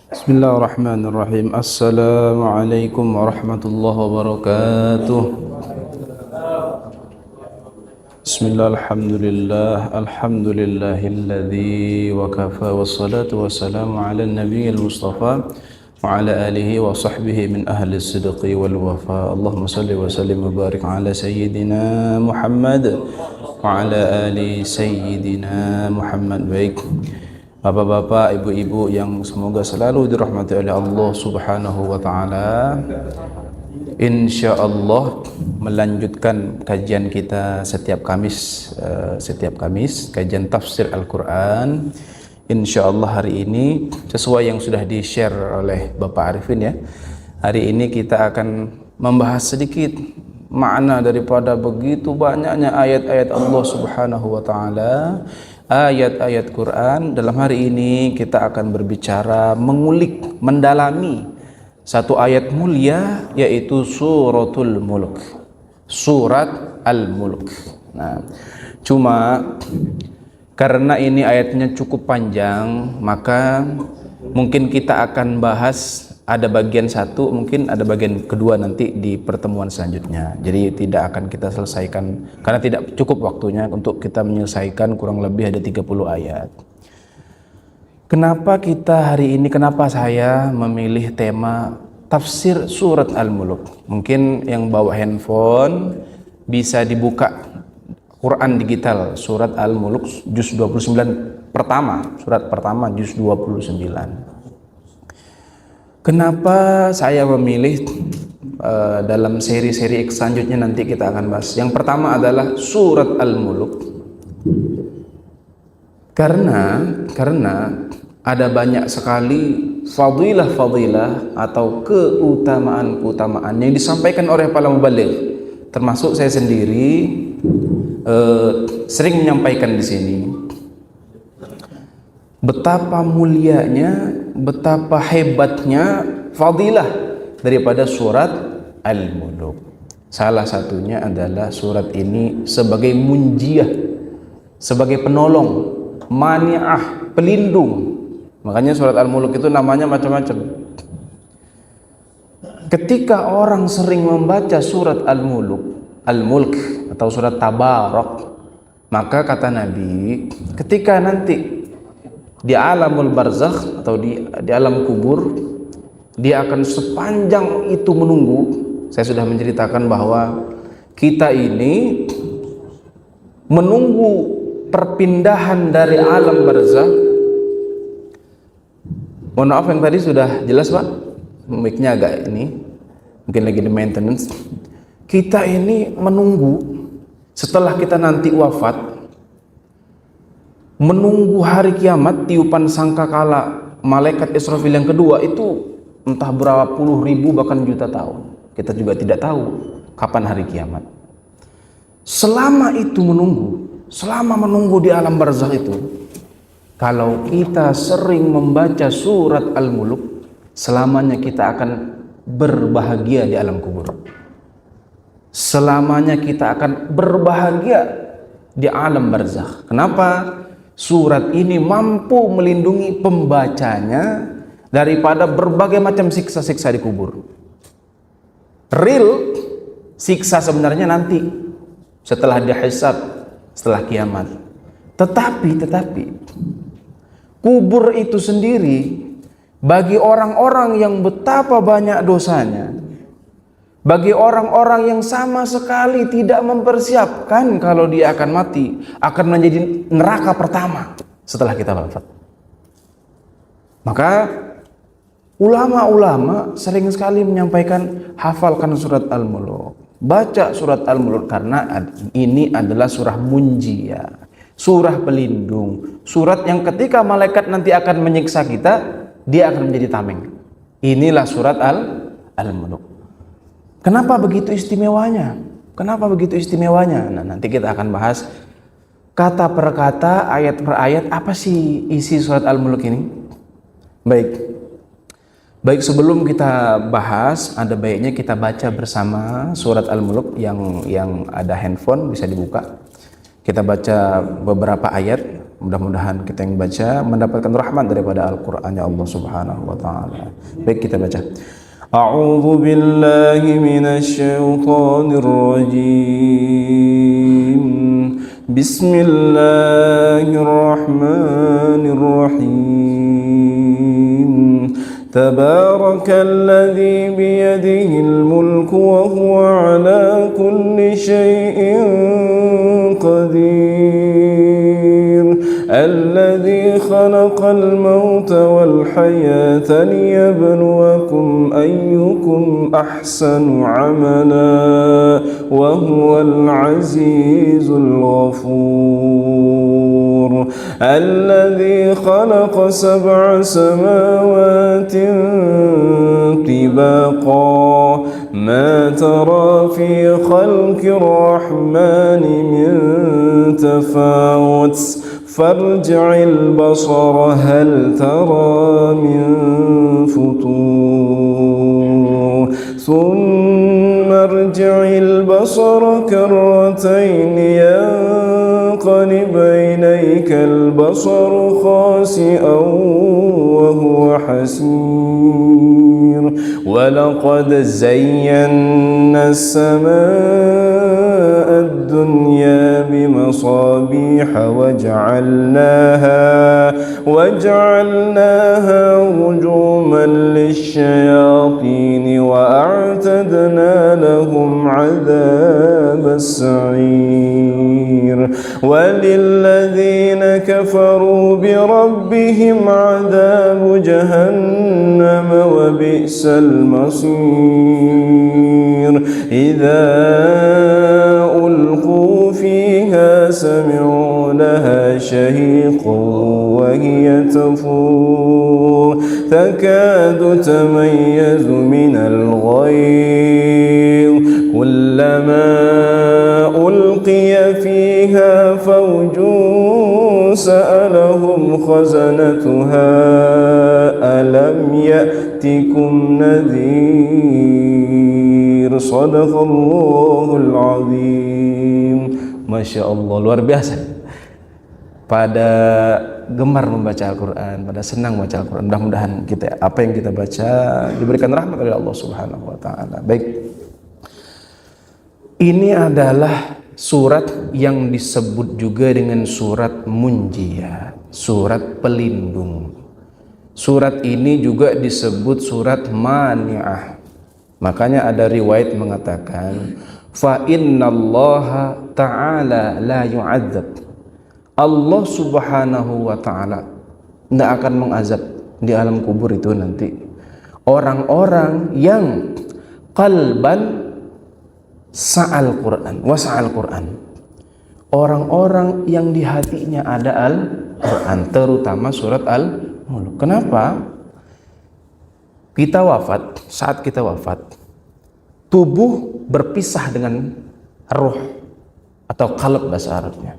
Bismillahirrahmanirrahim. Assalamualaikum warahmatullahi wabarakatuh. Bismillah, alhamdulillah, alhamdulillahilladzi wa kafa, wassalatu wassalamu ala nabiyil mustafa wa ala alihi wa sahbihi min ahli sidqi wal wafa. Allahumma salli wa sallim wa barik ala sayyidina Muhammad wa ala ali sayyidina Muhammad. Baik, Bapak-bapak, ibu-ibu yang semoga selalu dirahmati oleh Allah Subhanahu wa taala. Insyaallah melanjutkan kajian kita setiap Kamis, kajian tafsir Al-Qur'an. Insyaallah hari ini sesuai yang sudah di-share oleh Bapak Arifin ya. Hari ini kita akan membahas sedikit makna daripada begitu banyaknya ayat-ayat Allah Subhanahu wa taala. Ayat-ayat Quran. Dalam hari ini kita akan berbicara, mengulik, mendalami satu ayat mulia, yaitu suratul Mulk, surat Al-Mulk. Nah, cuma karena ini ayatnya cukup panjang, maka mungkin kita akan bahas ada bagian satu, mungkin ada bagian kedua nanti di pertemuan selanjutnya. Jadi tidak akan kita selesaikan karena tidak cukup waktunya untuk kita menyelesaikan, kurang lebih ada 30 ayat. Kenapa saya memilih tema tafsir surat Al-Mulk? Mungkin yang bawa handphone bisa dibuka Quran digital surat Al-Mulk juz 29 pertama, surat pertama juz 29. Kenapa saya memilih dalam seri-seri selanjutnya nanti kita akan bahas. Yang pertama adalah surat Al-Mulk. Karena ada banyak sekali fadilah-fadilah atau keutamaan-keutamaan yang disampaikan oleh para mubaligh. Termasuk saya sendiri sering menyampaikan di sini. Betapa mulianya, betapa hebatnya fadilah daripada surat Al-Mulk. Salah satunya adalah surat ini sebagai munjiah, sebagai penolong, mani'ah, pelindung. Makanya surat Al-Mulk itu namanya macam-macam. Ketika orang sering membaca surat Al-Mulk atau surat Tabarak, maka kata Nabi, ketika nanti di alamul barzakh atau di alam kubur, dia akan sepanjang itu menunggu. Saya sudah menceritakan bahwa kita ini menunggu perpindahan dari alam barzakh. Mohon maaf yang tadi sudah jelas Pak, mic-nya agak ini mungkin lagi di maintenance. Kita ini menunggu setelah kita nanti wafat, menunggu hari kiamat, tiupan sangkakala malaikat Israfil yang kedua itu entah berapa puluh ribu bahkan juta tahun. Kita juga tidak tahu kapan hari kiamat. Selama itu selama menunggu di alam barzakh itu, kalau kita sering membaca surat Al-Mulk, selamanya kita akan berbahagia di alam kubur. Selamanya kita akan berbahagia di alam barzakh. Kenapa? Surat ini mampu melindungi pembacanya daripada berbagai macam siksa-siksa di kubur. Real siksa sebenarnya nanti setelah dihisab, setelah kiamat. Tetapi kubur itu sendiri bagi orang-orang yang betapa banyak dosanya, bagi orang-orang yang sama sekali tidak mempersiapkan kalau dia akan mati, akan menjadi neraka pertama setelah kita wafat. Maka ulama-ulama sering sekali menyampaikan, hafalkan surat Al-Mulk, baca surat Al-Mulk, karena ini adalah surah munjiah, surah pelindung, surat yang ketika malaikat nanti akan menyiksa kita, dia akan menjadi tameng. Inilah surat Al-Mulk. Kenapa begitu istimewanya? Nah, nanti kita akan bahas kata per kata, ayat per ayat, apa sih isi surat Al-Mulk ini? Baik, sebelum kita bahas, ada baiknya kita baca bersama surat Al-Mulk. Yang ada handphone bisa dibuka. Kita baca beberapa ayat. Mudah-mudahan kita yang baca mendapatkan rahmat daripada Al-Qur'annya Allah Subhanahu wa taala. Baik, kita baca. A'udzu billahi minasy syaithanir rajim. Bismillahirrahmanirrahim. Tabarakalladzi biyadihil mulku wa huwa ala kulli syai'in qadir. Alladzi khalaqal mauta wal hayata liyabluwakum ayyukum ahsanu amala wa huwal azizul ghafur. Alladzi khalaqa sab'a samawatin tibaqa ma tara fi khalqir rahmani min tafawut فارجع البصر هل ترى من فطور ثم ارجع البصر كرتين ينقلب إليك البصر خاسئا وهو حسير ولقد زينا السماء الدنيا بمصابيح وجعلناها رجوما للشياطين وأعتدنا لهم عذاب السعير وللذين كفروا بربهم عذاب جهنم وبئس المصير إذا ألقوا فيها سمعوا لها شهيقا وهي تفور تكاد تميز من الغيظ كلما ألقي فيها فوج سألهم خزنتها ألم يأتكم نذير صدق الله العظيم. Masya Allah, luar biasa. Pada gemar membaca Al-Quran, pada senang membaca Al-Quran. Mudah-mudahan kita, apa yang kita baca diberikan rahmat oleh Allah Subhanahu wa taala. Baik. Ini adalah surat yang disebut juga dengan surat Munjiyah, surat pelindung. Surat ini juga disebut surat Mani'ah. Makanya ada riwayat mengatakan fa innallaha ta'ala la yu'adzab. Allah Subhanahu wa ta'ala tidak akan mengazab di alam kubur itu nanti orang-orang yang qalban sa'al Quran wa sa'al Quran, orang-orang yang di hatinya ada Al-Quran, terutama surat Al-Mulk. Kenapa? Kita wafat, saat kita wafat, tubuh berpisah dengan ruh atau qalb bahasa Arabnya.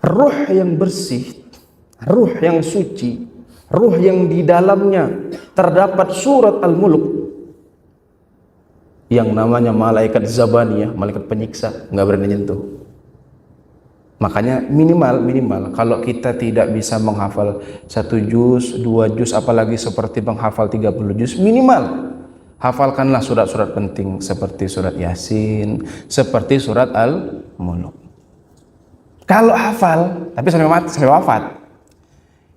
Ruh yang bersih, ruh yang suci, ruh yang di dalamnya terdapat surat Al-Mulk, yang namanya malaikat Zabaniyah, malaikat penyiksa, nggak berani nyentuh. Makanya minimal kalau kita tidak bisa menghafal 1 juz, 2 juz, apalagi seperti menghafal 30 juz, minimal hafalkanlah surat-surat penting seperti surat Yasin, seperti surat Al-Mulk. Kalau hafal, tapi sampai wafat.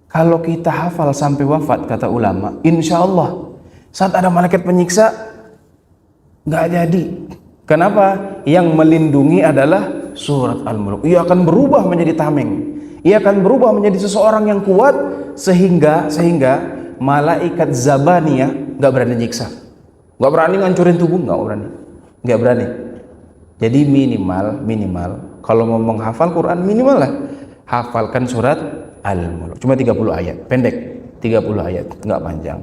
Kalau kita hafal sampai wafat, kata ulama, insya Allah saat ada malaikat penyiksa nggak jadi. Kenapa? Yang melindungi adalah surat Al-Mulk. Ia akan berubah menjadi tameng. Ia akan berubah menjadi seseorang yang kuat sehingga malaikat Zabaniyah nggak berani nyiksa, nggak berani ngancurin tubuh, nggak berani. Jadi minimal kalau mau menghafal Quran, minimal lah hafalkan surat Al-Mulk. Cuma 30 ayat, pendek, 30 ayat, nggak panjang.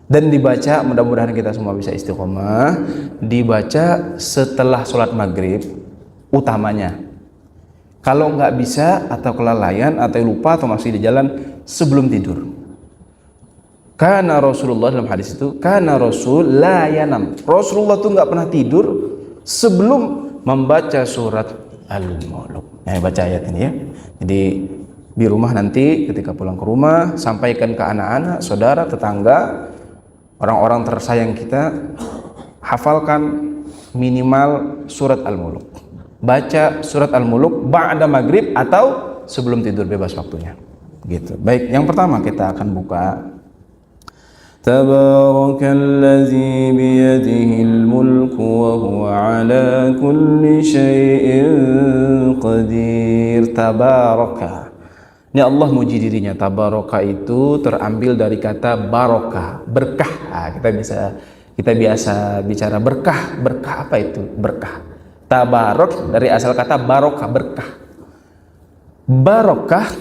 Dan dibaca, mudah-mudahan kita semua bisa istiqomah, dibaca setelah sholat maghrib utamanya. Kalau nggak bisa atau kelalaian atau lupa atau masih di jalan, sebelum tidur. Karena Rasulullah dalam hadis itu, karena Rasul la yanam, Rasulullah tuh nggak pernah tidur sebelum membaca surat al-muluk. Nah, baca ayat ini ya. Jadi di rumah nanti ketika pulang ke rumah sampaikan ke anak-anak, saudara, tetangga, orang-orang tersayang kita, hafalkan minimal surat Al-Muluk. Baca surat Al-Muluk ba'da maghrib atau sebelum tidur bebas waktunya. Gitu. Baik, yang pertama kita akan buka Tabarakalladzi biyadihil mulku wa huwa ala kulli syai'in qadir. Tabaraka. Ini Allah muji dirinya. Tabaraka itu terambil dari kata barokah, berkah. Nah, kita biasa bicara berkah. Berkah apa itu? Berkah. Tabarok dari asal kata barokah, berkah. Barokah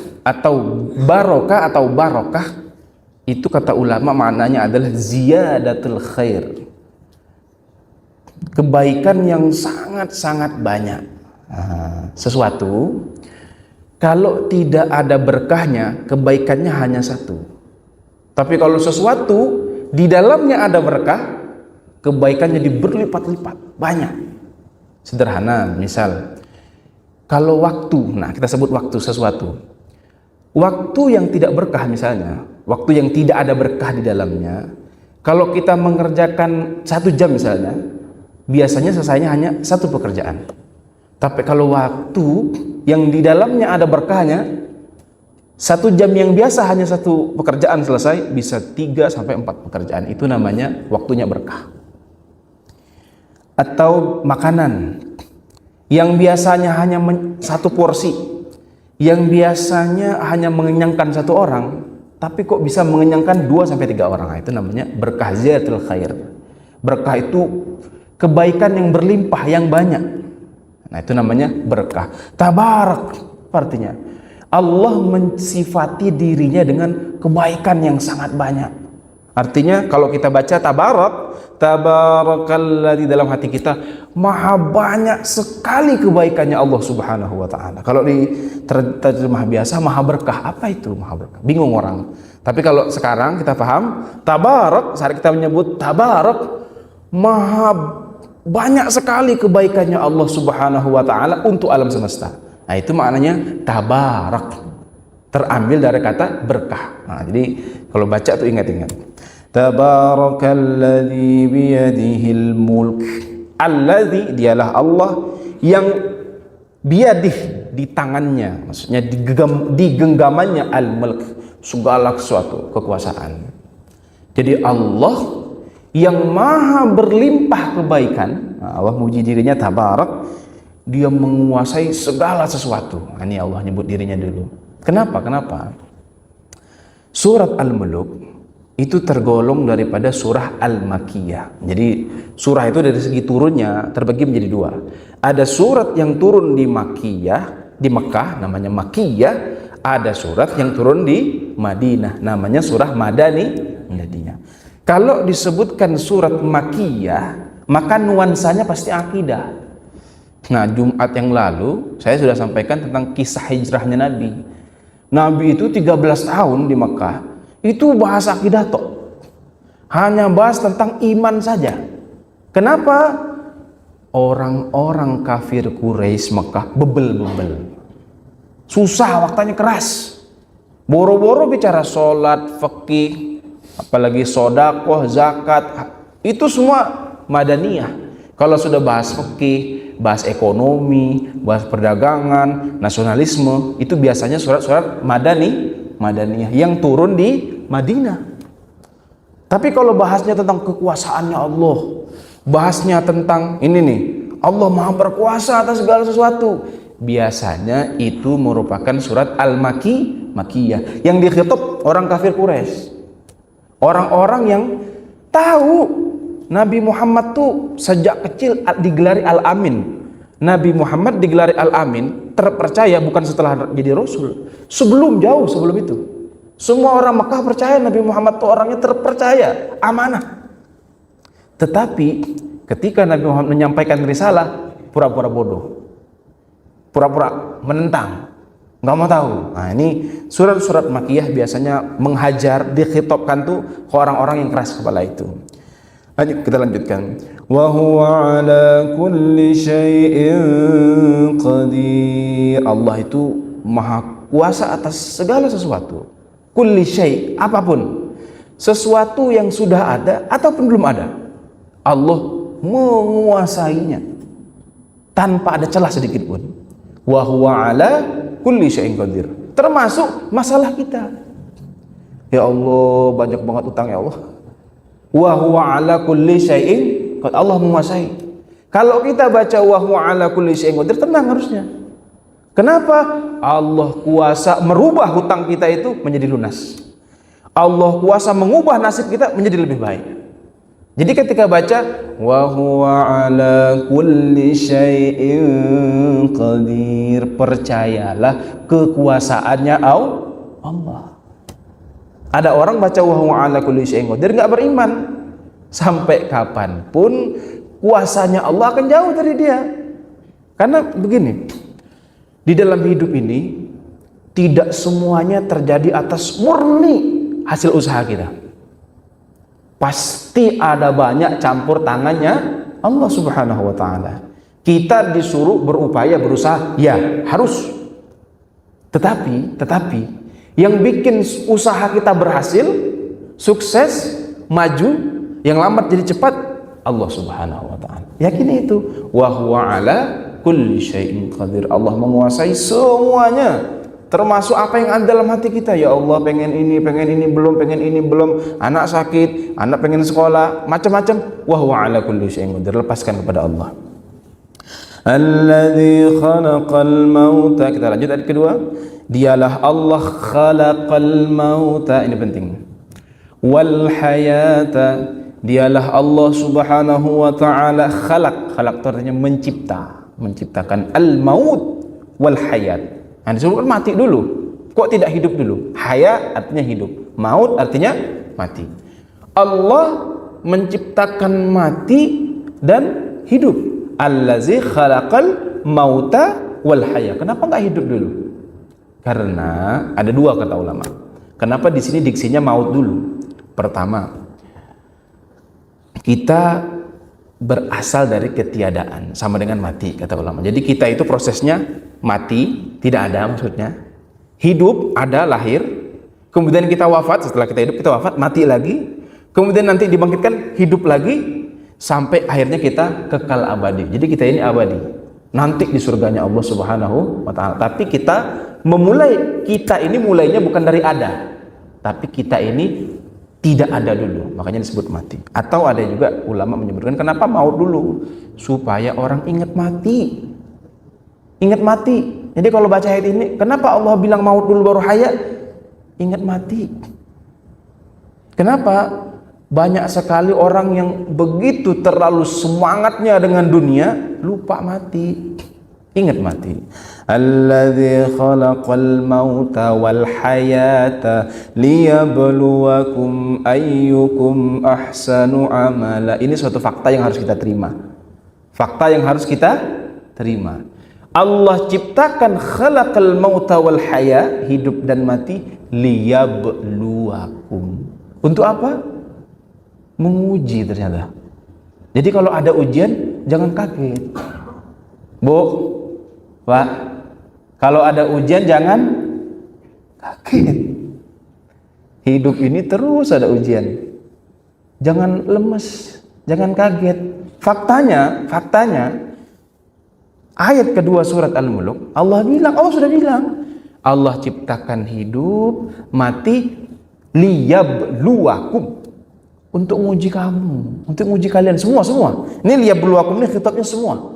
atau barokah itu kata ulama maknanya adalah ziyadatul khair, kebaikan yang sangat-sangat banyak. Sesuatu kalau tidak ada berkahnya, kebaikannya hanya satu. Tapi kalau sesuatu di dalamnya ada berkah, kebaikannya berlipat-lipat banyak. Sederhana, misal kalau waktu, nah kita sebut waktu sesuatu. Waktu yang tidak berkah misalnya, waktu yang tidak ada berkah di dalamnya, kalau kita mengerjakan 1 jam misalnya, biasanya selesainya hanya 1 pekerjaan. Tapi kalau waktu yang di dalamnya ada berkahnya, 1 jam yang biasa hanya 1 pekerjaan selesai, bisa 3 sampai 4 pekerjaan. Itu namanya waktunya berkah. Atau makanan yang biasanya hanya 1 porsi, yang biasanya hanya mengenyangkan 1 orang, tapi kok bisa mengenyangkan 2 sampai 3 orang. Nah, itu namanya berkah ziyadatul khair. Berkah itu kebaikan yang berlimpah, yang banyak. Nah, itu namanya berkah. Tabarak artinya Allah mensifati dirinya dengan kebaikan yang sangat banyak. Artinya kalau kita baca tabarak, tabarakalladzi, dalam hati kita maha banyak sekali kebaikannya Allah Subhanahu wa taala. Kalau di terjemah biasa maha berkah, apa itu maha berkah? Bingung orang. Tapi kalau sekarang kita paham, tabarak, saat kita menyebut tabarak, maha banyak sekali kebaikannya Allah Subhanahu wa taala untuk alam semesta. Nah, itu maknanya tabarak. Terambil dari kata berkah. Nah, jadi kalau baca tuh ingat-ingat. Tabarakalladzi biyadihil mulk. Alladzi, dialah Allah yang biyadih, di tangannya, maksudnya di genggamannya al-mulk, segala sesuatu, kekuasaan. Jadi Allah yang maha berlimpah kebaikan. Nah, Allah muji dirinya tabarak, dia menguasai segala sesuatu. Nah, ini Allah nyebut dirinya dulu. Kenapa? Surat Al-Muluk itu tergolong daripada surah Al-Makiyah. Jadi surah itu dari segi turunnya terbagi menjadi 2. Ada surat yang turun di Makiyah, di Mekah, namanya Makiyah. Ada surat yang turun di Madinah, namanya surah Madaniyah. Kalau disebutkan surat Makiyah, maka nuansanya pasti akidah. Nah, Jumat yang lalu saya sudah sampaikan tentang kisah hijrahnya Nabi. Nabi itu 13 tahun di Mekah, itu bahas akidah tok. Hanya bahas tentang iman saja. Kenapa? Orang-orang kafir Quraisy Mekah bebel-bebel. Susah, waktunya keras. Boro-boro bicara sholat, fikih, apalagi sodakoh, zakat, itu semua Madaniyah. Kalau sudah bahas fikih, bahas ekonomi, bahas perdagangan, nasionalisme, itu biasanya surat-surat Madaniyah yang turun di Madinah. Tapi kalau bahasnya tentang kekuasaannya Allah, bahasnya tentang ini nih, Allah maha berkuasa atas segala sesuatu, biasanya itu merupakan surat Al-Makiyah yang dikhitab orang kafir Quraisy. Orang-orang yang tahu Nabi Muhammad tuh sejak kecil digelari Al-Amin. Nabi Muhammad digelari Al-Amin, terpercaya bukan setelah jadi Rasul. Jauh sebelum itu, semua orang Mekah percaya Nabi Muhammad itu orangnya terpercaya, amanah. Tetapi ketika Nabi Muhammad menyampaikan risalah, pura-pura bodoh, pura-pura menentang, nggak mau tahu. Nah, ini surat-surat Makiyah biasanya menghajar, dikhitabkan tuh ke orang-orang yang keras kepala itu. Lanjut, kita lanjutkan. Wa huwa ala kulli syai'in qadir. qadir. Allah itu maha kuasa atas segala sesuatu. Kulli syai', apapun. Sesuatu yang sudah ada ataupun belum ada, Allah menguasainya tanpa ada celah sedikit pun. Wa huwa ala kulli syai'in qadir. Termasuk masalah kita. Ya Allah, banyak banget utang ya Allah. Wa huwa ala kulli syai'in qadir. Allah menguasai. Kalau kita baca wa huwa ala kulli syai'in qadir, tenang harusnya. Kenapa? Allah kuasa merubah hutang kita itu menjadi lunas. Allah kuasa mengubah nasib kita menjadi lebih baik. Jadi ketika baca wa huwa ala kulli syai'in qadir, percayalah kekuasaannya Allah. Ada orang baca wa huwa ala kulli syai'in qadir enggak beriman. Sampai kapanpun kuasanya Allah akan jauh dari dia. Karena begini, di dalam hidup ini tidak semuanya terjadi atas murni hasil usaha kita. Pasti ada banyak campur tangannya Allah Subhanahu wa taala. Kita disuruh berupaya, berusaha, ya harus. Tetapi yang bikin usaha kita berhasil, sukses, maju, yang lambat jadi cepat, Allah Subhanahu wa taala. Yakini itu. Wa huwa ala kulli syai'in qadir. Allah menguasai semuanya, termasuk apa yang ada dalam hati kita. Ya Allah, pengen ini belum, pengen ini belum, anak sakit, anak pengen sekolah, macam-macam. Wa huwa ala kulli syai'in qadir. Lepaskan kepada Allah. Alladzi khalaqal mauta. Kita lanjut ayat kedua. Dialah Allah khalaqal mauta. Ini penting. Wal hayata. Dialah Allah Subhanahu wa taala khalaq. Khalaq itu artinya menciptakan al-maut wal hayat. Nah, disebutkan mati dulu. Kok tidak hidup dulu? Haya artinya hidup, maut artinya mati. Allah menciptakan mati dan hidup. Allazi khalaqal mauta wal haya. Kenapa enggak hidup dulu? Karena ada dua kata ulama. Kenapa di sini diksinya maut dulu? Pertama, kita berasal dari ketiadaan, sama dengan mati kata ulama. Jadi kita itu prosesnya mati, tidak ada maksudnya. Hidup, ada, lahir. Kemudian kita wafat, setelah kita hidup kita wafat, mati lagi. Kemudian nanti dibangkitkan, hidup lagi, sampai akhirnya kita kekal abadi. Jadi kita ini abadi. Nanti di surganya Allah Subhanahu wa taala. Tapi kita ini mulainya bukan dari ada. Tapi kita ini tidak ada dulu, makanya disebut mati. Atau ada juga ulama menyebutkan kenapa maut dulu, supaya orang ingat mati. Ingat mati. Jadi kalau baca ayat ini, kenapa Allah bilang maut dulu baru haya? Ingat mati. Kenapa? Banyak sekali orang yang begitu terlalu semangatnya dengan dunia, lupa mati. Ingat mati. Alladzi khalaqal mauta wal hayata liyabluwakum ayyukum ahsanu amala. Ini suatu fakta yang harus kita terima. Fakta yang harus kita terima. Allah ciptakan khalaqal mauta wal haya, hidup dan mati, liyabluwakum. Untuk apa? Menguji ternyata. Jadi kalau ada ujian jangan kaget. Bu, Pak, kalau ada ujian jangan kaget. Hidup ini terus ada ujian. Jangan lemes, jangan kaget. Faktanya ayat kedua surat Al-Mulk, Allah sudah bilang, Allah ciptakan hidup, mati, liyabluwakum, untuk menguji kamu, untuk menguji kalian semua. Ini liyabluwakum ini khitabnya semua.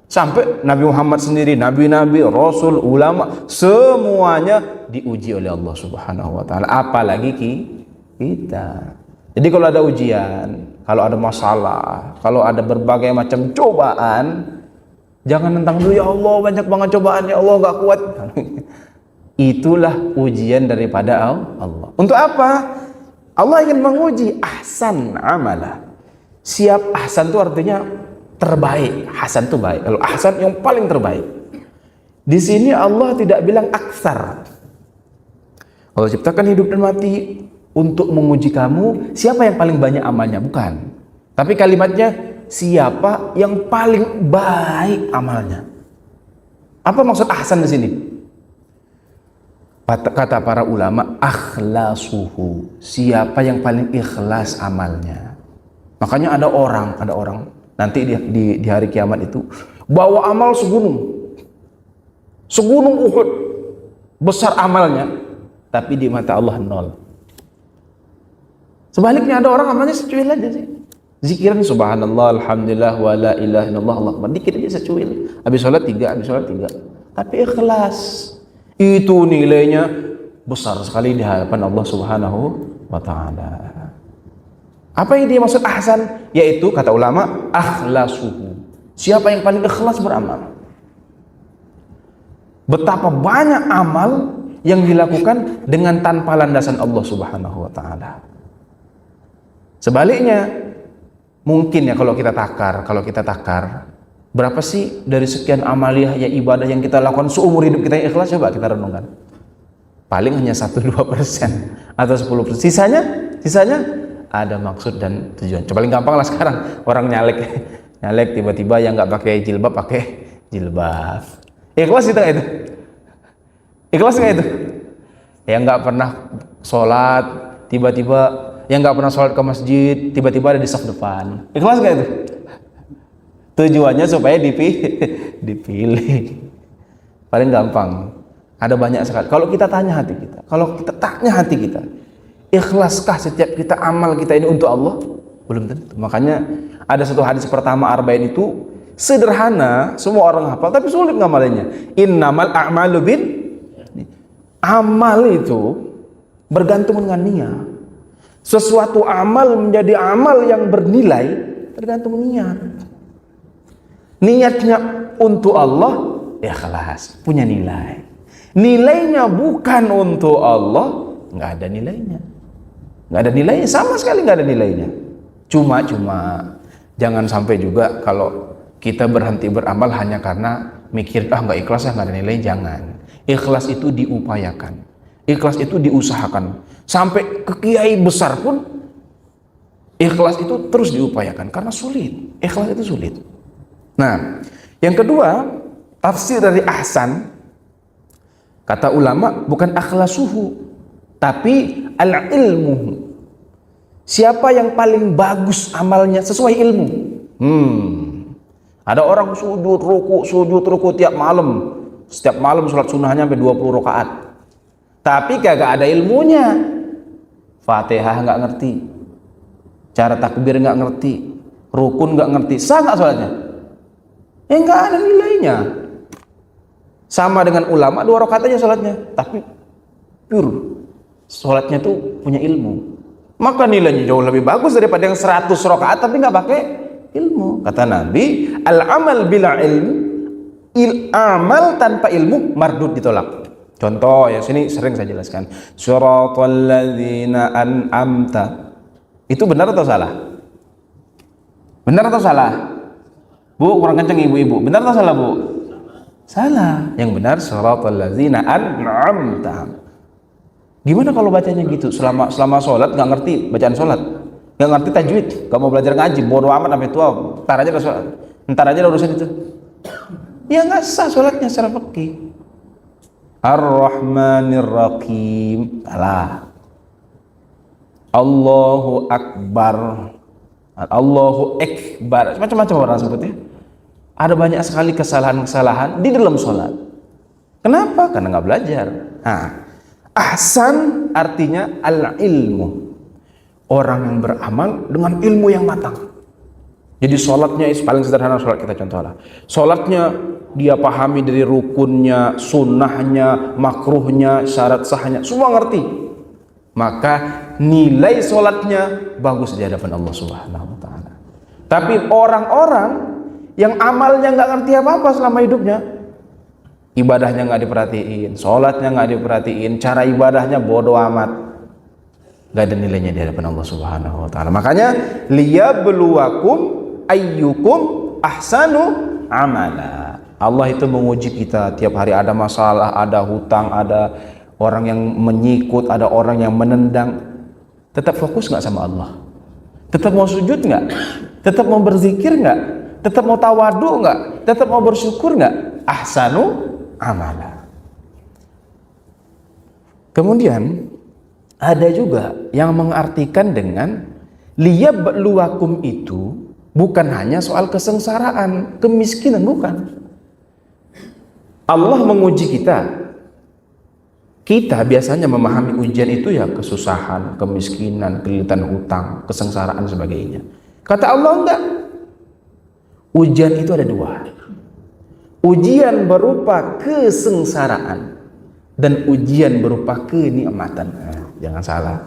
Sampai Nabi Muhammad sendiri, nabi-nabi, rasul, ulama, semuanya diuji oleh Allah Subhanahu wa taala. Apalagi kita. Jadi kalau ada ujian, kalau ada masalah, kalau ada berbagai macam cobaan, jangan nentang dulu, ya Allah banyak banget cobaan, ya Allah enggak kuat. Itulah ujian daripada Allah. Untuk apa? Allah ingin menguji ahsan amalah. Siap, ahsan itu artinya terbaik. Hasan itu baik. Kalau ahsan yang paling terbaik. Di sini Allah tidak bilang aksar. Allah ciptakan hidup dan mati untuk menguji kamu, siapa yang paling banyak amalnya, bukan. Tapi kalimatnya siapa yang paling baik amalnya. Apa maksud ahsan di sini? Kata para ulama, akhlasuhu, siapa yang paling ikhlas amalnya. Makanya ada orang nanti di hari kiamat itu bawa amal segunung Uhud, besar amalnya, tapi di mata Allah nol. Sebaliknya ada orang amalnya secuil aja sih, zikiran subhanallah, alhamdulillah, wa la ilaha illallah, Allah akbar, dikit aja secuil. Habis sholat tiga, tapi ikhlas. Itu nilainya besar sekali di hadapan Allah Subhanahu wa ta'ala. Apa yang dia maksud ahsan? Yaitu kata ulama, akhlasuhu, siapa yang paling ikhlas beramal. Betapa banyak amal yang dilakukan dengan tanpa landasan Allah Subhanahu wa ta'ala. Sebaliknya, mungkin ya kalau kita takar, berapa sih dari sekian amaliyah ya ibadah yang kita lakukan seumur hidup kita yang ikhlas? Coba kita renungkan. Paling hanya 1-2% atau 10%. Sisanya ada maksud dan tujuan. Paling gampang lah sekarang orang nyalek tiba-tiba yang nggak pakai jilbab pakai jilbab. Ikhlas itu nggak itu? Ikhlas nggak itu? Yang nggak pernah sholat tiba-tiba, yang nggak pernah sholat ke masjid tiba-tiba ada di saf depan. Ikhlas nggak itu? Tujuannya supaya dipilih. Paling gampang. Ada banyak sekali. Kalau kita tanya hati kita, ikhlaskah setiap kita amal kita ini untuk Allah? Belum tentu. Makanya ada satu hadis pertama arba'in itu sederhana, semua orang hafal, tapi sulit ngamalinnya. Innamal a'malu bin. Amal itu bergantung dengan niat. Sesuatu amal menjadi amal yang bernilai tergantung niat. Niatnya untuk Allah, ikhlas, punya nilai. Nilainya bukan untuk Allah, nggak ada nilainya. Nggak ada nilainya, sama sekali nggak ada nilainya. Cuma jangan sampai juga kalau kita berhenti beramal hanya karena mikir nggak ikhlas ya, nggak ada nilai. Jangan. Ikhlas itu diupayakan, ikhlas itu diusahakan. Sampai ke kiai besar pun ikhlas itu terus diupayakan karena sulit. Ikhlas itu sulit. Nah, yang kedua, tafsir dari ahsan, kata ulama, bukan akhlasuhu, tapi al-ilmuhu. Siapa yang paling bagus amalnya sesuai ilmu. Ada orang sujud ruku tiap malam. Setiap malam sholat sunnahnya sampai 20 rakaat. Tapi kagak ada ilmunya. Fatihah nggak ngerti, cara takbir nggak ngerti, rukun nggak ngerti, sah nggak sholatnya? Nggak ada nilainya. Sama dengan ulama 2 rakaat aja sholatnya, tapi pure, sholatnya tuh punya ilmu, maka nilainya jauh lebih bagus daripada yang 100 rakaat tapi nggak pakai ilmu. Kata Nabi, al-amal bila ilmu, amal tanpa ilmu mardud, ditolak. Contoh ya, sini sering saya jelaskan, syiratal ladzina an'amta, itu benar atau salah? Benar atau salah? Bu, kurang kencang ibu-ibu. Benar atau salah, Bu? Salah. Yang benar syiratal ladzina an'amta. Gimana kalau bacanya gitu? Selama sholat nggak ngerti bacaan sholat, nggak ngerti tajwid, nggak mau belajar ngaji, bodoh amat sampai tua. Ntar aja urusan itu. Ya nggak sah sholatnya secara fikih. Ar-Rahmanir Rahim. Salah. Allahu Akbar. Allahu Akbar, macam-macam orang sebutnya. Ada banyak sekali kesalahan-kesalahan di dalam sholat. Kenapa? Karena nggak belajar. Ahsan artinya al-ilmu, orang yang beramal dengan ilmu yang matang. Jadi sholatnya paling sederhana, sholat kita contohlah, sholatnya dia pahami dari rukunnya, sunnahnya, makruhnya, syarat sahnya, semua ngerti. Maka nilai sholatnya bagus di hadapan Allah Subhanahu wa ta'ala. Tapi orang-orang yang amalnya nggak ngerti apa-apa selama hidupnya, ibadahnya nggak diperhatiin, sholatnya nggak diperhatiin, cara ibadahnya bodoh amat, nggak ada nilainya di hadapan Allah Subhanahu wa ta'ala. Makanya liyabluwakum ayyukum ahsanu amala. Allah itu menguji kita tiap hari. Ada masalah, ada hutang, ada orang yang menyikut, ada orang yang menendang. Tetap fokus nggak sama Allah? Tetap mau sujud nggak? Tetap mau berzikir nggak? Tetap mau tawadu nggak? Tetap mau bersyukur nggak? Ahsanu amala. Kemudian ada juga yang mengartikan dengan liyabluwakum itu bukan hanya soal kesengsaraan, kemiskinan, bukan. Allah menguji kita. Kita biasanya memahami ujian itu ya kesusahan, kemiskinan, kelilitan hutang, kesengsaraan sebagainya. Kata Allah enggak. Ujian itu ada dua. Ujian berupa kesengsaraan dan ujian berupa kenikmatan. Nah, jangan salah.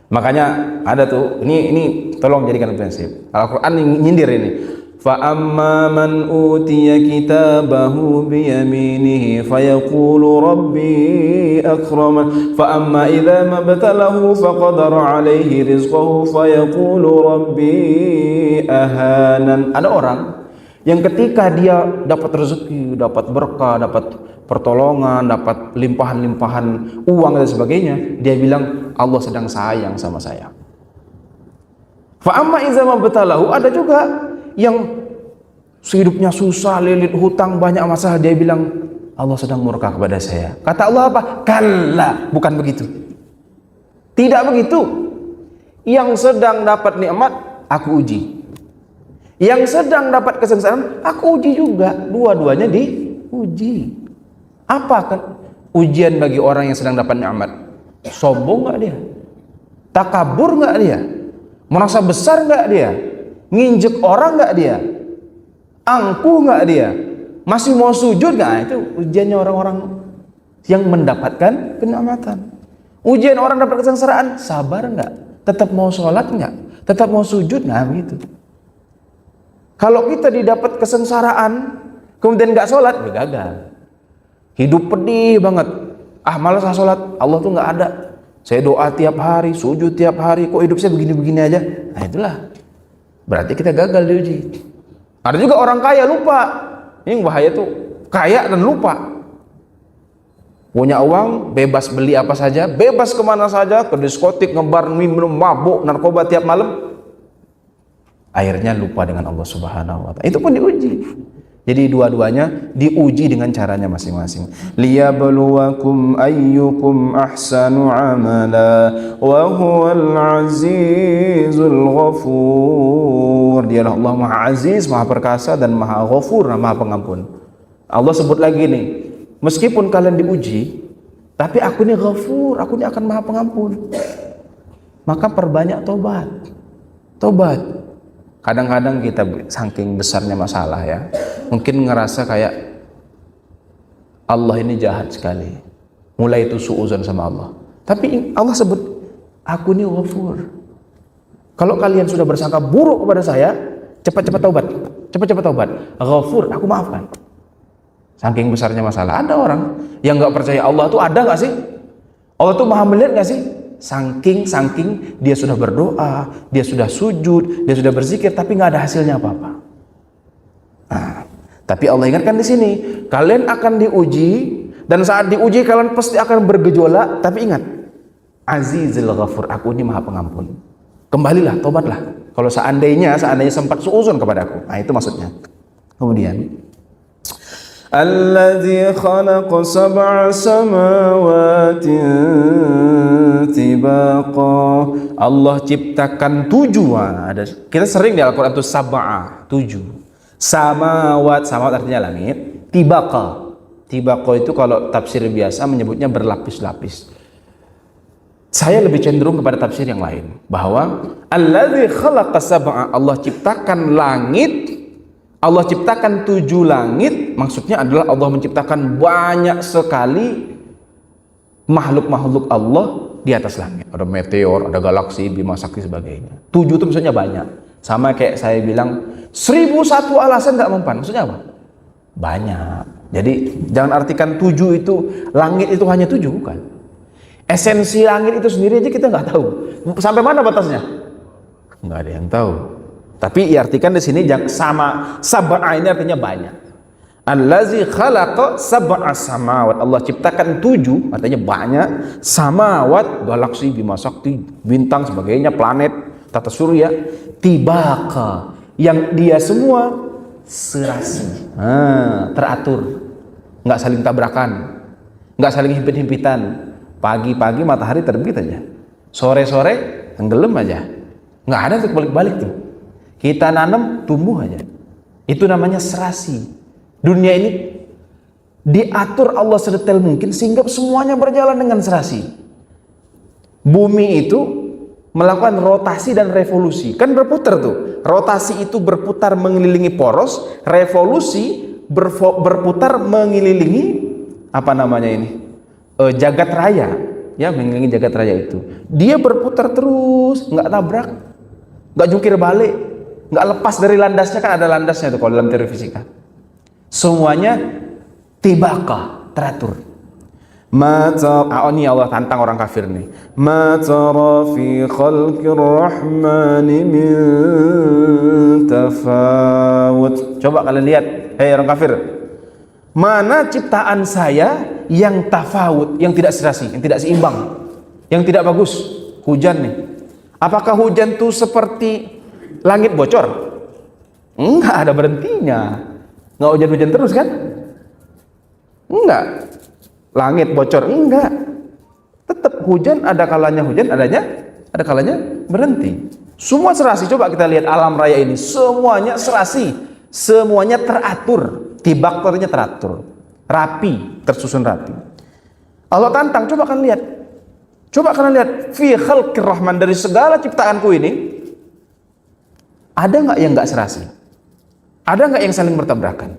Makanya ada tuh, ini tolong jadikan prinsip. Al-Qur'an nyindir ini. Fa amma man utiya kitabahu bi yaminihi fayaqulu rabbi akraman fa amma idza mabtalahu faqadara alaihi rizqahu fayaqulu rabbi ahanan. Ada orang yang ketika dia dapat rezeki, dapat berkah, dapat pertolongan, dapat limpahan-limpahan uang dan sebagainya, dia bilang Allah sedang sayang sama saya. Fa amma idza mabtalahu, ada juga yang hidupnya susah, lilit hutang, banyak masalah, dia bilang Allah sedang murka kepada saya. Kata Allah apa? Kalla, bukan begitu. Tidak begitu. Yang sedang dapat nikmat, aku uji. Yang sedang dapat kesengsaraan, aku uji juga. Dua-duanya diuji. Apa kan ujian bagi orang yang sedang dapat nikmat? Sombong nggak dia? Takabur nggak dia? Merasa besar nggak dia? Nginjek orang nggak dia? Angkuh nggak dia? Masih mau sujud nggak? Itu ujiannya orang-orang yang mendapatkan kenikmatan. Ujian orang dapat kesengsaraan, sabar nggak? Tetap mau sholat nggak? Tetap mau sujud nggak? Begitu. Kalau kita didapat kesengsaraan, kemudian nggak sholat, ya gagal. Hidup pedih banget. Ah, malas sholat, Allah tuh nggak ada. Saya doa tiap hari, sujud tiap hari, kok hidup saya begini-begini aja? Nah itulah. Berarti kita gagal diuji. Ada juga orang kaya lupa. Ini bahaya tuh, kaya dan lupa. Punya uang, bebas beli apa saja, bebas kemana saja, ke diskotik, ngebar, minum, mabuk, narkoba tiap malam. Akhirnya lupa dengan Allah Subhanahu wa Ta'ala. Itu pun diuji. Jadi dua-duanya diuji dengan caranya masing-masing. Liyabluwakum ayyukum ahsanu amala wa huwal azizul ghafur. Dialah Allah Maha Aziz, Maha Perkasa, dan Maha Ghafur, Maha Pengampun. Allah sebut lagi nih, meskipun kalian diuji, tapi aku ini Ghafur, aku ini akan Maha Pengampun. Maka perbanyak tobat. Tobat. Kadang-kadang kita saking besarnya masalah ya, mungkin ngerasa kayak Allah ini jahat sekali, mulai itu suuzon sama Allah. Tapi Allah sebut, aku ini Ghafur. Kalau kalian sudah bersangka buruk kepada saya, cepat-cepat taubat, cepat-cepat taubat. Ghafur, aku maafkan. Saking besarnya masalah. Ada orang yang nggak percaya Allah tuh ada nggak sih? Allah tuh maha melihat nggak sih? Saking dia sudah berdoa, dia sudah sujud, dia sudah berzikir, tapi nggak ada hasilnya apa-apa. Nah, tapi Allah ingatkan di sini, kalian akan diuji, dan saat diuji kalian pasti akan bergejolak. Tapi ingat, Azizul Ghafur, aku ini Maha Pengampun. Kembalilah, tobatlah. Kalau seandainya sempat suuzon kepadaku. Nah itu maksudnya. Kemudian, Alladzi khalaqa sab'a samawati tibaqa. Allah ciptakan 7. Ada, kita sering di Al-Quran itu sab'a, 7. Samawat artinya langit. Tibaqa itu kalau tafsir biasa menyebutnya berlapis-lapis. Saya lebih cenderung kepada tafsir yang lain, bahwa alladzi khalaqa sab'a, Allah ciptakan langit. Allah ciptakan 7 langit, maksudnya adalah Allah menciptakan banyak sekali makhluk-makhluk Allah di atas langit. Ada meteor, ada galaksi, bima sakti, sebagainya. 7 itu maksudnya banyak. Sama kayak saya bilang 1001 alasan nggak mempan. Maksudnya apa? Banyak. Jadi jangan artikan 7 itu langit itu hanya 7, bukan. Esensi langit itu sendiri aja kita nggak tahu. Sampai mana batasnya? Nggak ada yang tahu. Tapi diartikan di sini sama, sab'a ini artinya banyak. Allazi khalaqa sab'a samawat, Allah ciptakan 7, artinya banyak. Samawat, galaksi, bima sakti, bintang, sebagainya, planet, tata surya. Tibaqa, yang dia semua serasi, teratur, nggak saling tabrakan, nggak saling himpit-himpitan. Pagi-pagi matahari terbit aja, sore-sore tenggelam aja, nggak ada tuh balik-balik tuh. Kita nanam tumbuh aja. Itu namanya serasi. Dunia ini diatur Allah sedetail mungkin sehingga semuanya berjalan dengan serasi. Bumi itu melakukan rotasi dan revolusi, kan berputar tuh. Rotasi itu berputar mengelilingi poros, revolusi berputar mengelilingi apa namanya ini, jagat raya, ya, mengelilingi jagat raya itu. Dia berputar terus, nggak tabrak, nggak jungkir balik, nggak lepas dari landasnya, kan ada landasnya tuh kalau dalam teori fisika. Semuanya tibaqah, teratur. Ini Allah tantang orang kafir nih. Ma tara fi khalqir rahmani min tafawut. Coba kalian lihat, hei orang kafir, mana ciptaan saya yang tafawut, yang tidak serasi, yang tidak seimbang, yang tidak bagus? Hujan nih. Apakah hujan tuh seperti langit bocor? Enggak ada berhentinya. Enggak hujan-hujan terus kan? Enggak. Langit bocor, enggak. Tetap hujan, ada kalanya hujan, ada kalanya berhenti. Semua serasi. Coba kita lihat alam raya ini, semuanya serasi, semuanya teratur, tibaktornya teratur, rapi, tersusun rapi. Allah tantang, coba kalian lihat. Coba kalian lihat, fi khalqir rahman, dari segala ciptaanku ini, ada nggak yang nggak serasi? Ada nggak yang saling bertabrakan?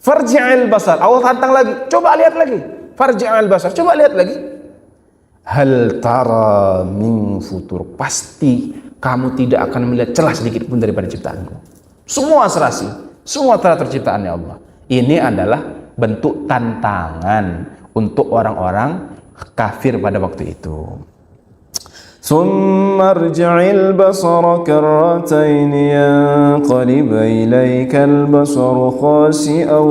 Farji'il basar, Allah tantang lagi, coba lihat lagi. Farji'il basar, coba lihat lagi. Hal tara min futur, pasti kamu tidak akan melihat celah sedikit pun daripada ciptaanku. Semua serasi, semua teratur ciptaannya Allah. Ini adalah bentuk tantangan untuk orang-orang kafir pada waktu itu. Summa rji'il basara karratain yanqalib ilaika al-basaru khasi'an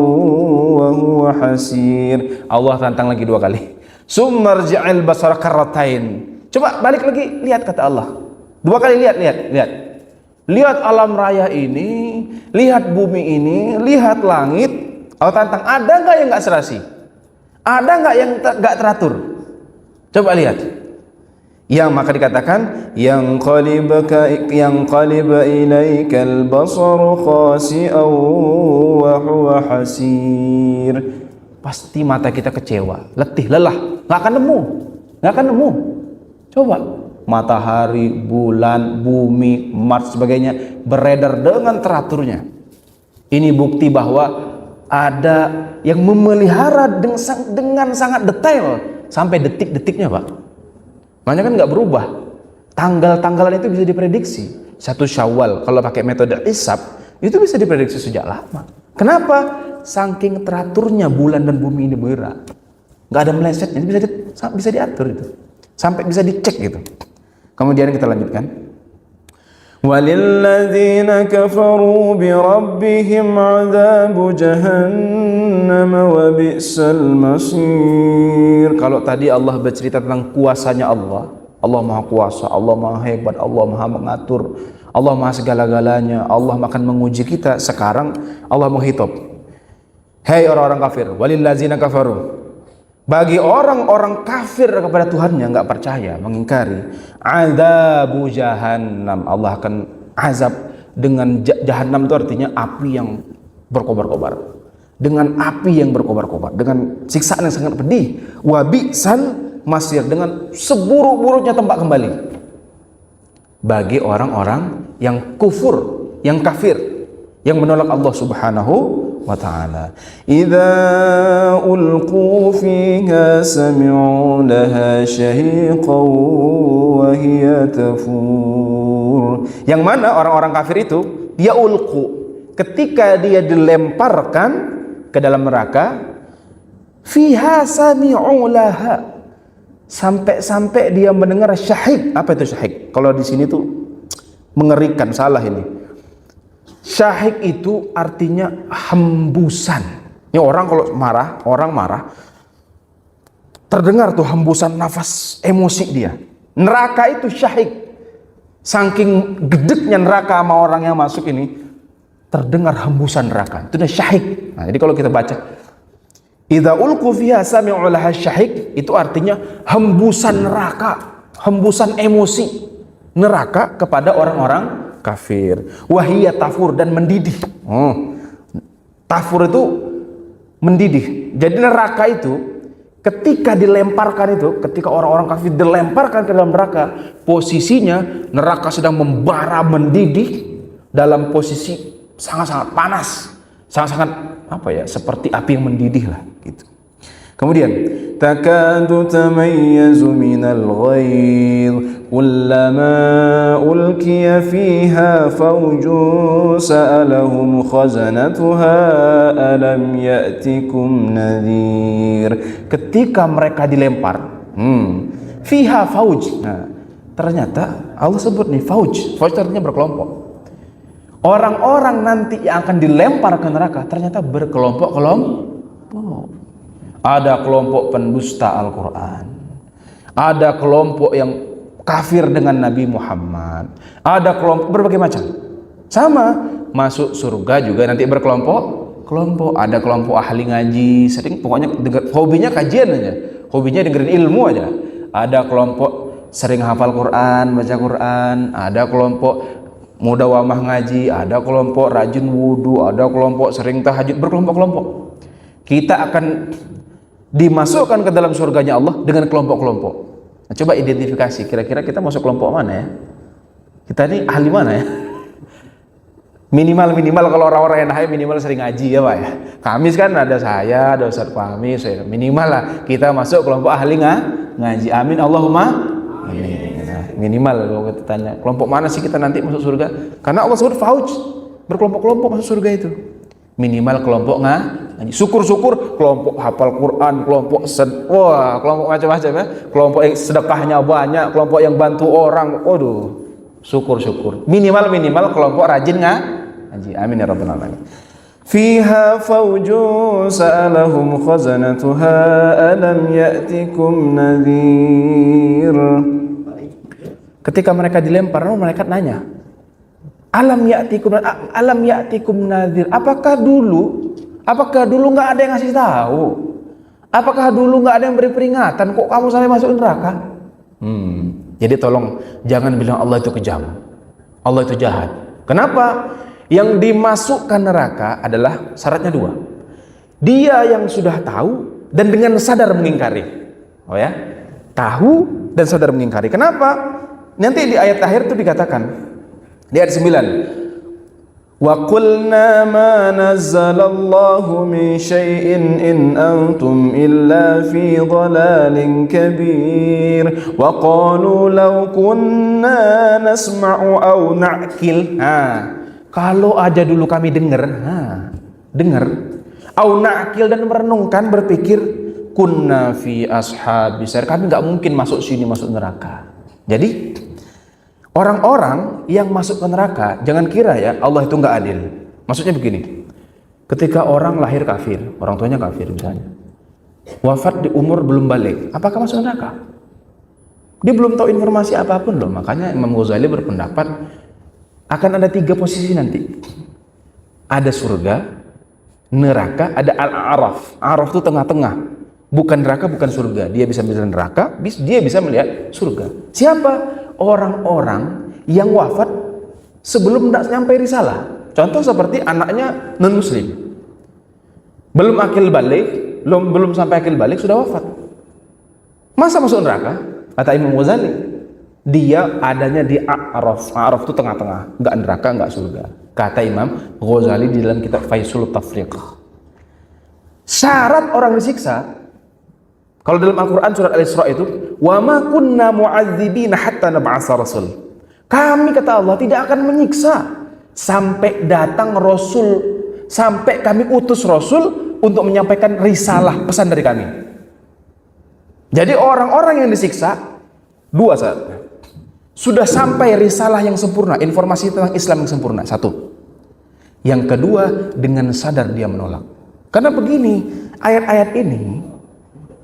wa huwa hasir. Allah tantang lagi dua kali. Summa rji'il basara karratain. Coba balik lagi, lihat kata Allah. Dua kali lihat. Lihat alam raya ini, lihat bumi ini, lihat langit. Allah tantang, ada nggak yang nggak serasi? Ada nggak yang nggak teratur? Coba lihat. Yang maka dikatakan yang qaliba ilaikal basaru khasi'an wa huwa hasir. Pasti mata kita kecewa, letih, lelah, nggak akan nemu. Coba matahari, bulan, bumi, Mars sebagainya beredar dengan teraturnya. Ini bukti bahwa ada yang memelihara dengan sangat detail sampai detik-detiknya, Pak. Makanya kan nggak berubah. Tanggal-tanggalan itu bisa diprediksi. 1 Syawal kalau pakai metode hisab itu bisa diprediksi sejak lama. Kenapa? Saking teraturnya bulan dan bumi ini bergerak. Nggak ada melesetnya, bisa diatur itu. Sampai bisa dicek gitu. Kemudian kita lanjutkan. Walilladzina kafaru bi rabbihim 'adzabu jahannam wa bi'sal masir. Kalau tadi Allah bercerita tentang kuasanya Allah, Allah Maha Kuasa, Allah Maha Hebat, Allah Maha Mengatur, Allah Maha segala-galanya, Allah akan menguji kita. Sekarang Allah menghitab. Hei orang-orang kafir, walilladzina kafaru, bagi orang-orang kafir kepada Tuhannya, nggak percaya, mengingkari, adzabu jahannam, Allah akan azab dengan jahannam. Itu artinya api yang berkobar-kobar, dengan api yang berkobar-kobar, dengan siksaan yang sangat pedih. Wa bi'sal masir, dengan seburuk-buruknya tempat kembali bagi orang-orang yang kufur, yang kafir, yang menolak Allah Subhanahu wa ta'ala. Idza ulqu fiha sami'u laha shahiqan wa hiya tafur. Yang mana orang-orang kafir itu, dia ulqu, ketika dia dilemparkan ke dalam neraka, fiha sami'u laha, sampai dia mendengar syahik. Apa itu syahik? Kalau di sini tuh mengerikan, salah ini. Syahik itu artinya hembusan. Ini orang kalau marah, terdengar tuh hembusan nafas emosi dia. Neraka itu syahik. Saking gedeknya neraka sama orang yang masuk ini, terdengar hembusan neraka. Itu udah syahik. Nah, jadi kalau kita baca Idza ulqu fiha sami'u laha syahik, itu artinya hembusan neraka, hembusan emosi neraka kepada orang-orang kafir. Wahiyya tafur, dan mendidih. Tafur itu mendidih. Jadi neraka itu ketika dilemparkan itu, ketika orang-orang kafir dilemparkan ke dalam neraka, posisinya neraka sedang membara, mendidih dalam posisi sangat-sangat panas, sangat-sangat seperti api yang mendidih lah gitu. Kemudian takadu tamayyazu minal ghaidh kullama ulqiya fiha fawjun sa'alahum khazanatuha alam ya'tikum nadhir. Ketika mereka dilempar fiha fauj. Nah, ternyata Allah sebut nih fauj. Fauj artinya berkelompok. Orang-orang nanti yang akan dilempar ke neraka ternyata berkelompok-kelompok. Ada kelompok pendusta Al-Quran, ada kelompok yang kafir dengan Nabi Muhammad, ada kelompok berbagai macam. Sama, masuk surga juga nanti berkelompok-kelompok. Ada kelompok ahli ngaji, sering pokoknya hobinya kajian aja, hobinya dengerin ilmu aja. Ada kelompok sering hafal Quran, baca Quran, ada kelompok mudawamah ngaji, ada kelompok rajin wudhu, ada kelompok sering tahajud, berkelompok-kelompok. Kita akan dimasukkan ke dalam surganya Allah dengan kelompok-kelompok. Nah, coba identifikasi, kira-kira kita masuk kelompok mana ya? Kita ini ahli mana ya? Minimal kalau orang-orang yang ahli minimal sering ngaji ya Pak ya. Kamis kan ada saya, ada Ustaz Fahmi, minimal lah kita masuk kelompok ahli ngaji. Amin Allahumma amin. Nah, minimal kalau kita tanya kelompok mana sih kita nanti masuk surga? Karena Allah sebut fauj, berkelompok-kelompok masuk surga itu. Minimal kelompok ngaji. Syukur-syukur kelompok hafal Quran, kelompok kelompok macam-macam ya. Kelompok yang sedekahnya banyak, kelompok yang bantu orang. Waduh, syukur-syukur. Minimal kelompok rajin ngaji. Amin ya rabbal alamin. Fiha faujun sa'alahum khazanatuha alam ya'tikum nadhir. Ketika mereka dilempar, mereka nanya, alam ya'tikum nadhir. Apakah dulu nggak ada yang ngasih tahu? Apakah dulu nggak ada yang beri peringatan? Kok kamu sampai masuk neraka? Jadi tolong jangan bilang Allah itu kejam, Allah itu jahat. Kenapa? Yang dimasukkan neraka adalah syaratnya dua. Dia yang sudah tahu dan dengan sadar mengingkari. Oh ya, tahu dan sadar mengingkari. Kenapa? Nanti di ayat akhir itu dikatakan, di ayat 9, wa qulna ma nazzalallahu min syai'in in antum illa fi dhalalin kabir wa qalu law kunna nasma'u aw na'qil. Kalau aja dulu kami dengar aw na'qil, dan merenungkan, berpikir, kunna fi ashabis, kami nggak mungkin masuk sini, masuk neraka. Jadi orang-orang yang masuk ke neraka, jangan kira ya Allah itu nggak adil. Maksudnya begini, ketika orang lahir kafir, orang tuanya kafir misalnya, wafat di umur belum balik, apakah masuk neraka? Dia belum tahu informasi apapun loh. Makanya Imam Ghazali berpendapat akan ada 3 posisi nanti. Ada surga, neraka, ada al-a'raf. A'raf itu tengah-tengah, bukan neraka, bukan surga. Dia bisa melihat neraka, dia bisa melihat surga. Siapa? Orang-orang yang wafat sebelum tidak sampai risalah. Contoh seperti anaknya non muslim, belum akil balik, belum sampai akil balik sudah wafat. Masa masuk neraka? Kata Imam Ghazali, dia adanya di a'raf. A'raf itu tengah-tengah, enggak neraka, enggak surga. Kata Imam Ghazali di dalam kitab Faisul Tafriq. Syarat orang disiksa, kalau dalam Al-Quran surat Al-Isra itu, wa ma kunna mu'adzibina hatta nab'atsa rasul. Kami, kata Allah, tidak akan menyiksa sampai datang Rasul, sampai kami utus Rasul untuk menyampaikan risalah, pesan dari kami. Jadi orang-orang yang disiksa, 2 saat sudah sampai risalah yang sempurna, informasi tentang Islam yang sempurna, 1. Yang kedua, dengan sadar dia menolak. Karena begini, ayat-ayat ini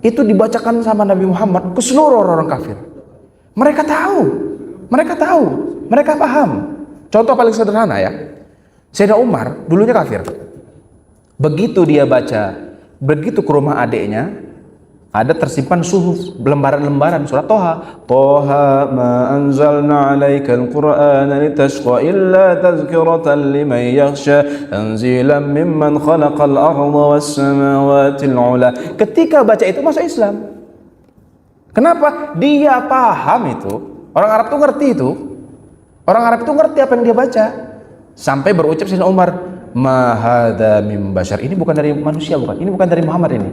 itu dibacakan sama Nabi Muhammad ke seluruh orang kafir. Mereka tahu, mereka paham. Contoh paling sederhana ya, Sayyidina Umar dulunya kafir. Begitu dia baca Begitu ke rumah adiknya, ada tersimpan suhuf, lembaran-lembaran surat Toha. Toha ma anzalna alaikal qur'ana litashqa illa tazkiratan liman yakhsha tanzilan mimman khalaqal arda was samawati ula. Ketika baca itu masuk Islam. Kenapa? Dia paham itu. Orang Arab tuh ngerti itu. Orang Arab itu ngerti apa yang dia baca. Sampai berucap Sayyidina Umar, ma hadza min bashar. Ini bukan dari manusia, bukan. Ini bukan dari Muhammad ini.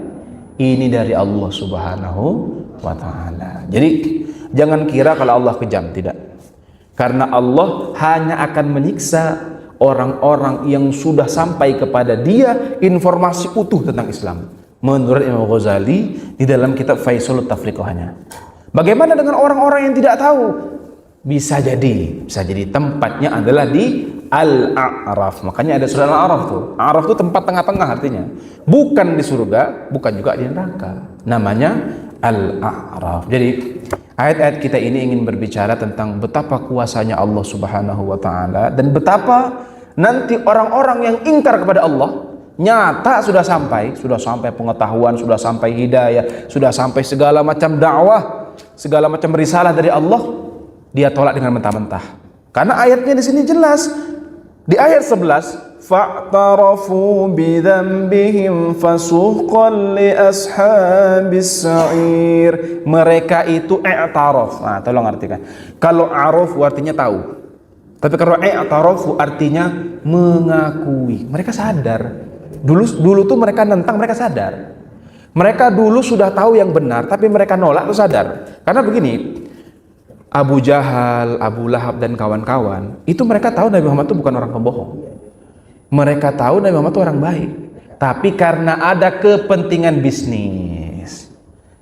Ini dari Allah Subhanahu wa ta'ala. Jadi jangan kira kalau Allah kejam, tidak. Karena Allah hanya akan menyiksa orang-orang yang sudah sampai kepada dia informasi utuh tentang Islam. Menurut Imam Ghazali di dalam kitab Faisalut Tafriqahnya. Bagaimana dengan orang-orang yang tidak tahu? Bisa jadi tempatnya adalah di Al-A'raf. Makanya ada surah Al-A'raf tuh. A'raf itu tempat tengah-tengah artinya. Bukan di surga, bukan juga di neraka. Namanya Al-A'raf. Jadi ayat-ayat kita ini ingin berbicara tentang betapa kuasanya Allah Subhanahu wa taala dan betapa nanti orang-orang yang ingkar kepada Allah nyata sudah sampai pengetahuan, sudah sampai hidayah, sudah sampai segala macam dakwah, segala macam risalah dari Allah, dia tolak dengan mentah-mentah. Karena ayatnya di sini jelas. Di ayat 11, fa'tarafu bidzambihim fasuqan li ashabis sa'ir. Mereka itu i'taraf. Nah, tolong artikan. Kalau araf artinya tahu. Tapi kalau i'tarafu artinya mengakui. Mereka sadar. Dulu tuh mereka nentang, mereka sadar. Mereka dulu sudah tahu yang benar, tapi mereka nolak tuh sadar. Karena begini, Abu Jahal, Abu Lahab dan kawan-kawan itu mereka tahu Nabi Muhammad itu bukan orang pembohong. Mereka tahu Nabi Muhammad itu orang baik. Tapi karena ada kepentingan bisnis.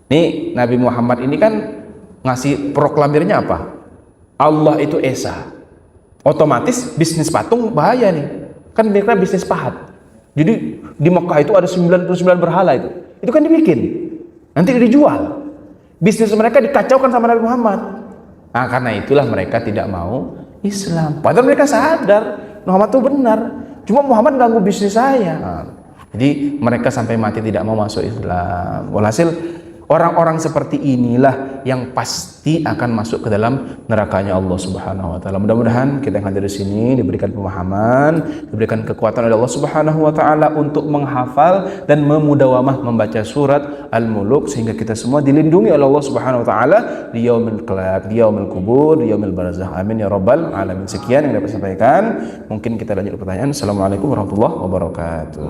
Nih Nabi Muhammad ini kan ngasih proklamirnya apa? Allah itu Esa. Otomatis bisnis patung bahaya nih. Kan mereka bisnis pahat. Jadi di Mekah itu ada 99 berhala itu. Itu kan dibikin. Nanti dijual. Bisnis mereka dikacaukan sama Nabi Muhammad. Nah, karena itulah mereka tidak mau Islam. Padahal mereka sadar Muhammad itu benar. Cuma Muhammad ganggu bisnis saya. Nah, jadi mereka sampai mati tidak mau masuk Islam. Walhasil orang-orang seperti inilah yang pasti akan masuk ke dalam nerakanya Allah Subhanahu wa taala. Mudah-mudahan kita yang hadir di sini diberikan pemahaman, diberikan kekuatan oleh Allah Subhanahu wa taala untuk menghafal dan memudawamah membaca surat Al-Muluk sehingga kita semua dilindungi oleh Allah Subhanahu wa taala di yaumil kelak, di yaumil kubur, di yaumil barzakh. Amin ya rabbal alamin. Sekian yang dapat saya sampaikan. Mungkin kita lanjut ke pertanyaan. Assalamualaikum warahmatullahi wabarakatuh.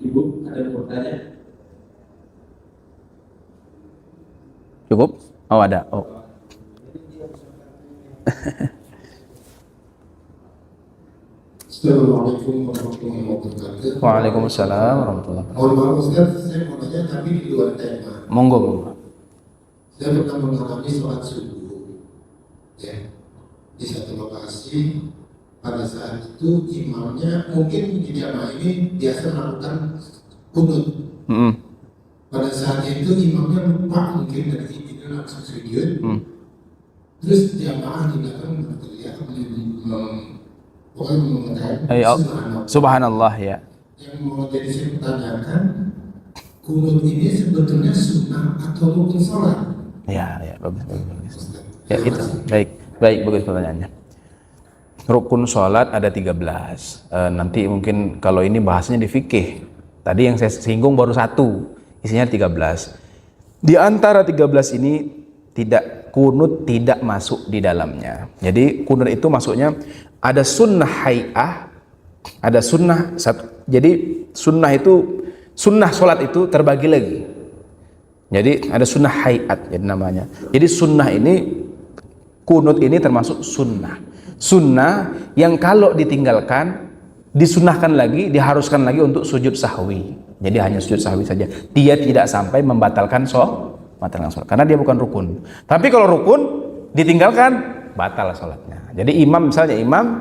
Ibu, ada yang bertanya? Cukup? Oh ada. Oh. Assalamualaikum warahmatullahi wabarakatuh. Waalaikumsalam warahmatullahi wabarakatuh. Mohon maaf Ustaz, saya mau tanya tapi di luar tema. Monggo. Saya pernah mengalami sholat subuh, ya, di satu lokasi. Pada saat itu imamnya mungkin di jamaah ini biasa melakukan kunut. Pada saat itu imamnya lupa mungkin dari itu langsung sujud. Terus jamaah di belakang berteriak pokoknya mengatakan subhanallah ya. Yang mau jadi saya pertanyakan, kunut ini sebetulnya sunnah atau rukun sholat? Ya, bagus. Ya, itu. Baik, bagus pertanyaannya. Rukun sholat ada 13. Nanti mungkin kalau ini bahasnya di fikih. Tadi yang saya singgung baru satu, isinya 13. Di antara 13 ini kunut tidak masuk di dalamnya. Jadi kunut itu masuknya ada sunnah hay'ah, ada sunnah. Jadi sunnah sholat itu terbagi lagi. Jadi ada sunnah hayat jadi namanya. Jadi sunnah ini, kunut ini termasuk sunnah. Sunnah yang kalau ditinggalkan disunnahkan lagi, diharuskan lagi untuk sujud sahwi. Jadi hanya sujud sahwi saja. Dia tidak sampai membatalkan sholat karena dia bukan rukun. Tapi kalau rukun ditinggalkan batal sholatnya. Jadi imam misalnya imam